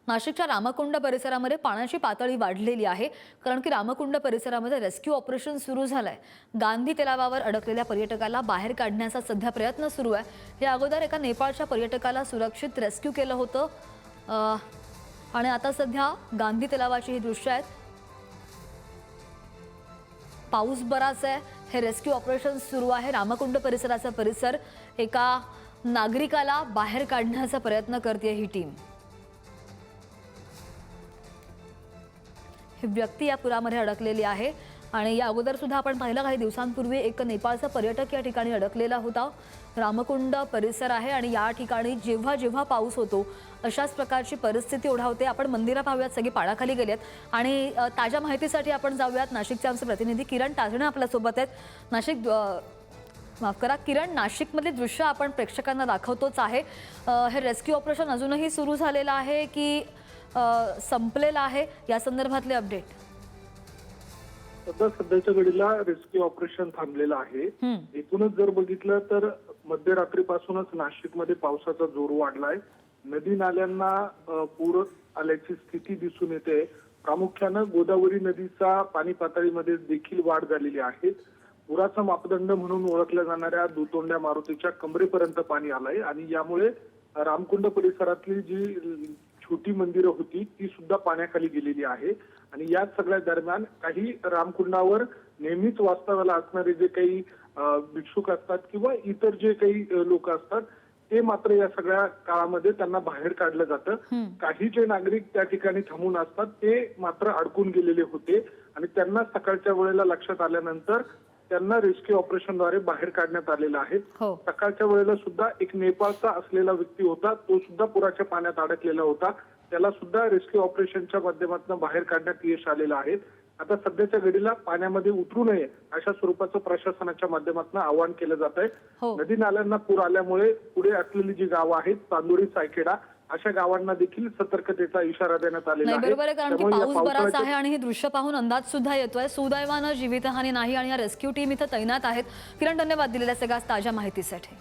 नाशिकच्या रामकुंड परिसरामध्ये पाण्याची पातळी वाढलेली आहे, कारण की रामकुंड परिसरामध्ये रेस्क्यू ऑपरेशन सुरू झालंय। गांधी तलावावर अडकलेल्या पर्यटकाला बाहेर काढण्याचा सध्या प्रयत्न सुरू आहे। या अगोदर एका नेपाळच्या पर्यटकाला सुरक्षित रेस्क्यू केलं होतं आणि आता सध्या गांधी तलावाची ही दृश्य आहेत। पाऊस बराच आहे, हे रेस्क्यू ऑपरेशन सुरू आहे। रामकुंड परिसराचा परिसर एका नागरिकाला बाहेर काढण्याचा प्रयत्न करते ही टीम। ही व्यक्ती या पुरामध्ये अडकलेली आहे आणि या अगोदर सुद्धा आपण पाहिलं काही दिवसांपूर्वी एक नेपाळचा पर्यटक या ठिकाणी अडकलेला होता। रामकुंड परिसर आहे आणि या ठिकाणी जेव्हा जेव्हा पाऊस होतो अशाच प्रकारची परिस्थिती ओढावते। आपण मंदिरा पाहूयात, सगळे पाण्याखाली गेलेत आणि ताज्या माहितीसाठी आपण जाऊयात। नाशिकचे आमचे प्रतिनिधी किरण ताजणे आपल्या सोबत आहेत। नाशिक माफ करा किरण, नाशिकमधले दृश्य आपण प्रेक्षकांना दाखवतोच आहे। हे रेस्क्यू ऑपरेशन अजूनही सुरू झालेलं आहे की संपलेलं आहे, या संदर्भातले अपडेट? सध्याच्या घडीला रेस्क्यू ऑपरेशन थांबलेलं आहे। एकूणच जर बघितलं तर मध्यरात्रीपासूनच नाशिकमध्ये पावसाचा जोर वाढलाय। नदी नाल्यांना पूर आल्याची स्थिती दिसून येते। प्रामुख्यानं गोदावरी नदीचा पाणी पातळीमध्ये देखील वाढ झालेली आहे। पुराचा मापदंड म्हणून ओळखल्या जाणाऱ्या दुतोंड्या मारुतीच्या कमरेपर्यंत पाणी आलंय आणि यामुळे रामकुंड परिसरातली जी छोटी मंदिरं होती ती सुद्धा पाण्याखाली गेलेली आहे। आणि या सगळ्या दरम्यान काही रामकुंडावर नेहमीच वास्तव्याला असणारे जे काही भिक्षुक असतात किंवा इतर जे काही लोक असतात ते मात्र या सगळ्या काळामध्ये त्यांना बाहेर काढलं जातं। काही जे नागरिक त्या ठिकाणी थांबून असतात ते मात्र अडकून गेलेले होते आणि त्यांना सकाळच्या वेळेला लक्षात आल्यानंतर त्यांना रेस्क्यू ऑपरेशनद्वारे बाहेर काढण्यात आलेलं आहे। सकाळच्या वेळेला सुद्धा एक नेपाळचा असलेला व्यक्ती होता, तो सुद्धा पुराच्या पाण्यात अडकलेला होता। त्याला सुद्धा रेस्क्यू ऑपरेशनच्या माध्यमातून बाहेर काढण्यात यश आलेलं आहे। आता सध्याच्या घडीला पाण्यामध्ये उतरू नये अशा स्वरूपाचं प्रशासनाच्या माध्यमातून आवाहन केलं जात आहे। नदी नाल्यांना पूर आल्यामुळे पुढे असलेली जी गावं आहेत, चांदोरी, सायखेडा अशा गावांना देखील सतर्कतेचा इशारा देण्यात आलेला आहे। बरोबर आहे, कारण की पाऊस बराच आहे आणि हे दृश्य पाहून अंदाज सुद्धा येतोय। सुदैवानं जीवितहानी नाही आणि या रेस्क्यू टीम इथे तैनात आहेत। किरण, धन्यवाद दिलेल्या सगळ्या ताज्या माहितीसाठी।